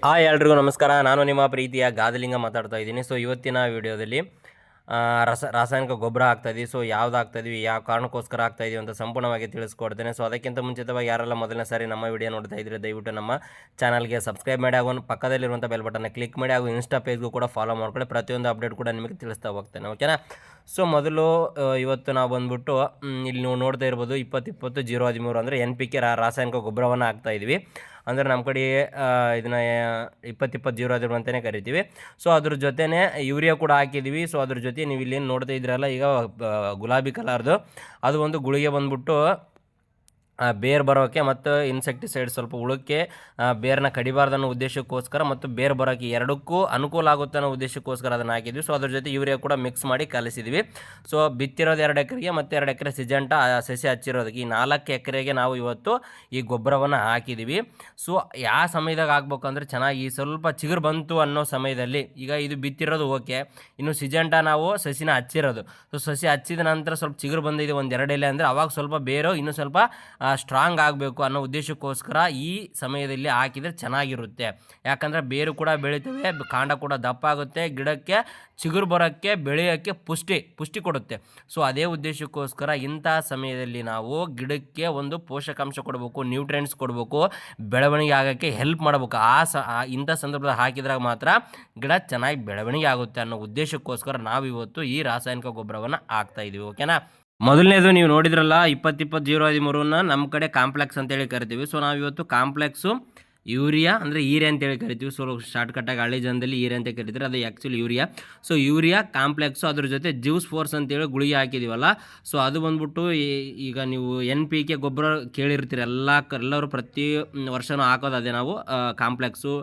Hi ಎಲ್ರಿಗೂ ನಮಸ್ಕಾರ. ನಾನು ನಿಮ್ಮ ಪ್ರೀತಿಯ ಗಾದಲಿಂಗ ಮಾತಾಡ್ತಾ ಇದ್ದೀನಿ. ಸೊ ಇವತ್ತಿನ ವಿಡಿಯೋದಲ್ಲಿ ರಾಸಾಯನಿಕ ಗೊಬ್ಬರ ಹಾಕ್ತಾಯಿದ್ದೀವಿ. ಸೊ ಯಾವ್ದು ಹಾಕ್ತಾಯಿದ್ವಿ, ಯಾವ ಕಾರಣಕ್ಕೋಸ್ಕರ ಹಾಕ್ತಾಯಿದ್ದೀವಿ ಅಂತ ಸಂಪೂರ್ಣವಾಗಿ ತಿಳಿಸ್ಕೊಡ್ತೇನೆ. ಸೊ ಅದಕ್ಕಿಂತ ಮುಂಚಿತವಾಗಿ ಯಾರೆಲ್ಲ ಮೊದಲನೇ ಸಾರಿ ನಮ್ಮ ವಿಡಿಯೋ ನೋಡ್ತಾ ಇದ್ರೆ ದಯವಿಟ್ಟು ನಮ್ಮ ಚಾನಲ್ಗೆ ಸಬ್ಸ್ಕ್ರೈಬ್ ಮಾಡಿ, ಹಾಗೂ ಪಕ್ಕದಲ್ಲಿರುವಂಥ ಬೆಲ್ ಬಟನ್ನ ಕ್ಲಿಕ್ ಮಾಡಿ, ಹಾಗೂ ಇನ್ಸ್ಟಾ ಪೇಜ್ಗೂ ಕೂಡ ಫಾಲೋ ಮಾಡ್ಕೊಳ್ಳಿ. ಪ್ರತಿಯೊಂದು ಅಪ್ಡೇಟ್ ಕೂಡ ನಿಮಗೆ ತಿಳಿಸ್ತಾ ಹೋಗ್ತೇನೆ, ಓಕೆನಾ. ಸೊ ಮೊದಲು ಇವತ್ತು ನಾವು ಬಂದುಬಿಟ್ಟು ಇಲ್ಲಿ ನೀವು ನೋಡ್ತಾ ಇರ್ಬೋದು 20-20-0-13 ಅಂದರೆ NPK ರಾಸಾಯನಿಕ ಗೊಬ್ಬರವನ್ನು ಹಾಕ್ತಾಯಿದ್ವಿ. ಅಂದರೆ ನಮ್ಮ ಕಡೆ ಇದನ್ನು 20-20-0-13 ಅಂತಲೇ ಕರಿತೀವಿ. ಸೊ ಅದ್ರ ಜೊತೆನೇ ಯೂರಿಯಾ ಕೂಡ ಹಾಕಿದ್ದೀವಿ. ಸೊ ಅದ್ರ ಜೊತೆ ನೀವು ಇಲ್ಲೇನು ನೋಡ್ತಾ ಇದ್ರಲ್ಲ ಈಗ ಗುಲಾಬಿ ಕಲರ್ದು, ಅದು ಒಂದು ಗುಳಿಗೆ ಬಂದುಬಿಟ್ಟು ಬೇರು ಬರೋಕ್ಕೆ ಮತ್ತು ಇನ್ಸೆಕ್ಟಿಸೈಡ್ ಸ್ವಲ್ಪ ಉಳಕ್ಕೆ ಬೇರನ್ನ ಕಡಿಬಾರ್ದು ಅನ್ನೋ ಉದ್ದೇಶಕ್ಕೋಸ್ಕರ ಮತ್ತು ಬೇರು ಬರೋಕ್ಕೆ ಎರಡಕ್ಕೂ ಅನುಕೂಲ ಆಗುತ್ತೆ ಅನ್ನೋ ಉದ್ದೇಶಕ್ಕೋಸ್ಕರ ಅದನ್ನು ಹಾಕಿದ್ವಿ. ಸೊ ಅದ್ರ ಜೊತೆ ಯೂರಿಯಾ ಕೂಡ ಮಿಕ್ಸ್ ಮಾಡಿ ಕಲಿಸಿದ್ವಿ. ಸೊ ಬಿತ್ತಿರೋದು 2 ಎಕರೆಗೆ ಮತ್ತು 2 ಎಕರೆ ಸಿಜೆಂಟಾ ಸಸಿ ಹಚ್ಚಿರೋದಕ್ಕೆ ಈ 4 ಎಕರೆಗೆ ನಾವು ಇವತ್ತು ಈ ಗೊಬ್ಬರವನ್ನು ಹಾಕಿದ್ದೀವಿ. ಸೊ ಯಾವ ಸಮಯದಾಗ ಹಾಕ್ಬೇಕು ಅಂದರೆ ಚೆನ್ನಾಗಿ ಸ್ವಲ್ಪ ಚಿಗುರು ಬಂತು ಅನ್ನೋ ಸಮಯದಲ್ಲಿ, ಈಗ ಇದು ಬಿತ್ತಿರೋದು ಓಕೆ, ಇನ್ನು ಸಿಜೆಂಟಾ ನಾವು ಸಸಿನ ಹಚ್ಚಿರೋದು. ಸೊ ಸಸಿ ಹಚ್ಚಿದ ನಂತರ ಸ್ವಲ್ಪ ಚಿಗುರು ಬಂದಿದೆ 1-2 ಎಲೆ ಅಂದರೆ ಅವಾಗ ಸ್ವಲ್ಪ ಬೇರು ಇನ್ನೂ ಸ್ವಲ್ಪ ಸ್ಟ್ರಾಂಗ್ ಆಗಬೇಕು ಅನ್ನೋ ಉದ್ದೇಶಕ್ಕೋಸ್ಕರ ಈ ಸಮಯದಲ್ಲಿ ಹಾಕಿದರೆ ಚೆನ್ನಾಗಿರುತ್ತೆ. ಯಾಕಂದರೆ ಬೇರು ಕೂಡ ಬೆಳೀತವೆ, ಕಾಂಡ ಕೂಡ ದಪ್ಪ ಆಗುತ್ತೆ, ಗಿಡಕ್ಕೆ ಚಿಗುರು ಬರೋಕ್ಕೆ ಬೆಳೆಯೋಕ್ಕೆ ಪುಷ್ಟಿ ಕೊಡುತ್ತೆ. ಸೊ ಅದೇ ಉದ್ದೇಶಕ್ಕೋಸ್ಕರ ಇಂಥ ಸಮಯದಲ್ಲಿ ನಾವು ಗಿಡಕ್ಕೆ ಒಂದು ಪೋಷಕಾಂಶ ಕೊಡಬೇಕು, ನ್ಯೂಟ್ರಿಯೆಂಟ್ಸ್ ಕೊಡಬೇಕು, ಬೆಳವಣಿಗೆ ಆಗೋಕ್ಕೆ ಹೆಲ್ಪ್ ಮಾಡಬೇಕು. ಇಂಥ ಸಂದರ್ಭದಲ್ಲಿ ಹಾಕಿದಾಗ ಮಾತ್ರ ಗಿಡ ಚೆನ್ನಾಗಿ ಬೆಳವಣಿಗೆ ಆಗುತ್ತೆ ಅನ್ನೋ ಉದ್ದೇಶಕ್ಕೋಸ್ಕರ ನಾವು ಇವತ್ತು ಈ ರಾಸಾಯನಿಕ ಗೊಬ್ಬರವನ್ನು ಹಾಕ್ತಾಯಿದ್ದೀವಿ, ಓಕೆನಾ. ಮೊದಲನೇದು ನೀವು ನೋಡಿದ್ರಲ್ಲ 20-20-0-13 ನಮ್ಮ ಕಡೆ ಕಾಂಪ್ಲೆಕ್ಸ್ ಅಂತೇಳಿ ಕರಿತೀವಿ. ಸೊ ನಾವು ಇವತ್ತು ಕಾಂಪ್ಲೆಕ್ಸು ಯೂರಿಯಾ ಅಂದರೆ ಈರೆ ಅಂತೇಳಿ ಕರಿತೀವಿ. ಸೊ ಶಾರ್ಟ್ಕಟ್ಟಾಗಿ ಹಳ್ಳಿ ಜನದಲ್ಲಿ ಈರೆ ಅಂತ ಕರಿತಾರೆ, ಅದು actually urea. So urea complex ಅದ್ರ ಜೊತೆ ಜ್ಯೂಸ್ ಫೋರ್ಸ್ ಅಂತೇಳಿ ಗುಳಿಗೆ ಹಾಕಿದ್ದೀವಲ್ಲ, ಸೊ ಅದು ಬಂದ್ಬಿಟ್ಟು ಈಗ ನೀವು NPK ಗೊಬ್ಬರ ಕೇಳಿರ್ತೀರಿ, ಎಲ್ಲರೂ ಪ್ರತಿ ವರ್ಷವೂ ಹಾಕೋದು ಅದೇ ನಾವು ಕಾಂಪ್ಲೆಕ್ಸು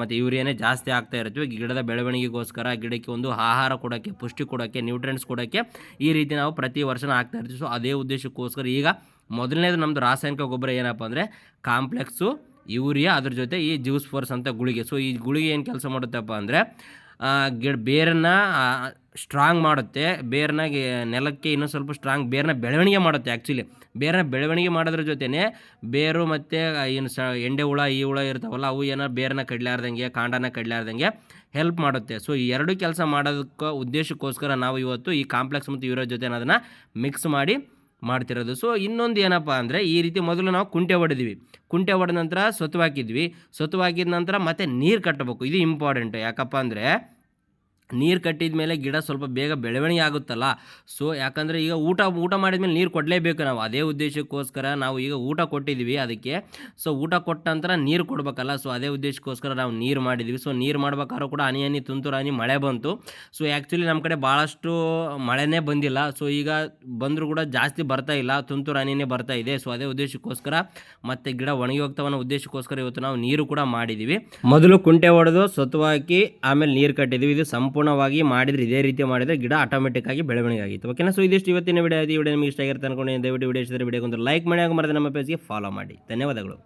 ಮತ್ತು ಯೂರಿಯಾನೇ ಜಾಸ್ತಿ ಆಗ್ತಾ ಇರ್ತೀವಿ. ಗಿಡದ ಬೆಳವಣಿಗೆಗೋಸ್ಕರ, ಗಿಡಕ್ಕೆ ಒಂದು ಆಹಾರ ಕೊಡೋಕ್ಕೆ, ಪುಷ್ಟಿ ಕೊಡೋಕ್ಕೆ, ನ್ಯೂಟ್ರಿಯೆಂಟ್ಸ್ ಕೊಡೋಕ್ಕೆ ಈ ರೀತಿ ನಾವು ಪ್ರತಿ ವರ್ಷವೂ ಹಾಕ್ತಾ ಇರ್ತೀವಿ. ಸೊ ಅದೇ ಉದ್ದೇಶಕ್ಕೋಸ್ಕರ ಈಗ ಮೊದಲನೇದು ನಮ್ಮದು ರಾಸಾಯನಿಕ ಗೊಬ್ಬರ ಏನಪ್ಪ ಅಂದರೆ ಕಾಂಪ್ಲೆಕ್ಸು, ಯೂರಿಯಾ, ಅದ್ರ ಜೊತೆ ಈ ಜ್ಯೂಸ್ ಫೋರ್ಸ್ ಅಂತ ಗುಳಿಗೆ. ಸೊ ಈ ಗುಳಿಗೆ ಏನು ಕೆಲಸ ಮಾಡುತ್ತಪ್ಪ ಅಂದರೆ ಬೇರನ್ನು ಸ್ಟ್ರಾಂಗ್ ಮಾಡುತ್ತೆ, ಬೇರನ್ನ ನೆಲಕ್ಕೆ ಇನ್ನೂ ಸ್ವಲ್ಪ ಸ್ಟ್ರಾಂಗ್ ಬೇರನ್ನ ಬೆಳವಣಿಗೆ ಮಾಡುತ್ತೆ. ಆ್ಯಕ್ಚುಲಿ ಬೇರನ್ನ ಬೆಳವಣಿಗೆ ಮಾಡೋದ್ರ ಜೊತೆನೇ ಬೇರು ಮತ್ತು ಏನು ಎಂಡೆ ಹುಳ ಈ ಹುಳ ಇರ್ತಾವಲ್ಲ, ಅವು ಏನೋ ಬೇರನ್ನ ಕಡ್ಲಾರ್ದಂಗೆ, ಕಾಂಡನ ಕಡ್ಲಾರ್ದಂಗೆ ಹೆಲ್ಪ್ ಮಾಡುತ್ತೆ. ಸೊ ಈ ಎರಡು ಕೆಲಸ ಮಾಡೋದಕ್ಕೆ ಉದ್ದೇಶಕ್ಕೋಸ್ಕರ ನಾವು ಇವತ್ತು ಈ ಕಾಂಪ್ಲೆಕ್ಸ್ ಮತ್ತು ಯೂರಿಯಾ ಜೊತೆ ಅದನ್ನು ಮಿಕ್ಸ್ ಮಾಡಿ ಮಾಡ್ತಿರೋದು. ಸೊ ಇನ್ನೊಂದು ಏನಪ್ಪ ಅಂದರೆ ಈ ರೀತಿ ಮೊದಲು ನಾವು ಕುಂಟೆ ಹೊಡೆದ್ವಿ, ಕುಂಟೆ ಹೊಡೆದ ನಂತರ ಸೊತ್ತು ಹಾಕಿದ ನಂತರ ಮತ್ತೆ ನೀರು ಕಟ್ಟಬೇಕು. ಇದು ಇಂಪಾರ್ಟೆಂಟು. ಯಾಕಪ್ಪ ಅಂದರೆ ನೀರು ಕಟ್ಟಿದ ಮೇಲೆ ಗಿಡ ಸ್ವಲ್ಪ ಬೇಗ ಬೆಳವಣಿಗೆ ಆಗುತ್ತಲ್ಲ. ಸೊ ಯಾಕಂದರೆ ಈಗ ಊಟ ಮಾಡಿದ ಮೇಲೆ ನೀರು ಕೊಡಲೇಬೇಕು ನಾವು. ಅದೇ ಉದ್ದೇಶಕ್ಕೋಸ್ಕರ ನಾವು ಈಗ ಊಟ ಕೊಟ್ಟಿದ್ದೀವಿ ಅದಕ್ಕೆ. ಸೊ ಊಟ ಕೊಟ್ಟ ನಂತರ ನೀರು ಕೊಡಬೇಕಲ್ಲ. ಸೊ ಅದೇ ಉದ್ದೇಶಕ್ಕೋಸ್ಕರ ನಾವು ನೀರು ಮಾಡಿದ್ವಿ. ಸೊ ನೀರು ಮಾಡ್ಬೇಕಾದ್ರೂ ಕೂಡ ತುಂತುರು ಹನಿ ಮಳೆ ಬಂತು. ಸೊ ಆ್ಯಕ್ಚುಲಿ ನಮ್ಮ ಕಡೆ ಭಾಳಷ್ಟು ಮಳೆನೇ ಬಂದಿಲ್ಲ. ಸೊ ಈಗ ಬಂದರೂ ಕೂಡ ಜಾಸ್ತಿ ಬರ್ತಾ ಇಲ್ಲ, ತುಂತುರು ಹನಿನೇ ಬರ್ತಾ ಇದೆ. ಸೊ ಅದೇ ಉದ್ದೇಶಕ್ಕೋಸ್ಕರ ಮತ್ತೆ ಗಿಡ ಒಣಗಿ ಹೋಗ್ತಾವನ್ನೋ ಉದ್ದೇಶಕ್ಕೋಸ್ಕರ ಇವತ್ತು ನಾವು ನೀರು ಕೂಡ ಮಾಡಿದ್ದೀವಿ. ಮೊದಲು ಕುಂಟೆ ಹೊಡೆದು ಸೊತ್ತು ಹಾಕಿ ಆಮೇಲೆ ನೀರು ಕಟ್ಟಿದ್ದೀವಿ. ಇದು ಸಂಪೂರ್ಣವಾಗಿ ಮಾಡಿದರೆ, ಇದೇ ರೀತಿ ಮಾಡಿದರೆ ಗಿಡ ಆಟೋಮೆಟಿಕ್ ಆಗಿ ಬೆಳವಣಿಗೆ ಆಗಿತ್ತು, ಓಕೆನಾ. ಸೊ ಇದಿಷ್ಟು ಇವತ್ತಿನ ವಿಡಿಯೋ. ಈ ವಿಡಿಯೋ ನಿಮಗೆ ಇಷ್ಟ ಆಗಿರುತ್ತೆ ಅನ್ಕೊಂಡು ದಯವಿಟ್ಟು ವಿಡಿಯೋ ಇಷ್ಟ ವಿಡಿಯೋಗೊಂದು ಲೈಕ್ ಮಾಡಿ, ಹಾಗೂ ಮರದ ನಮ್ಮ ಪೇಜ್ಗೆ ಫಾಲೋ ಮಾಡಿ. ಧನ್ಯವಾದಗಳು.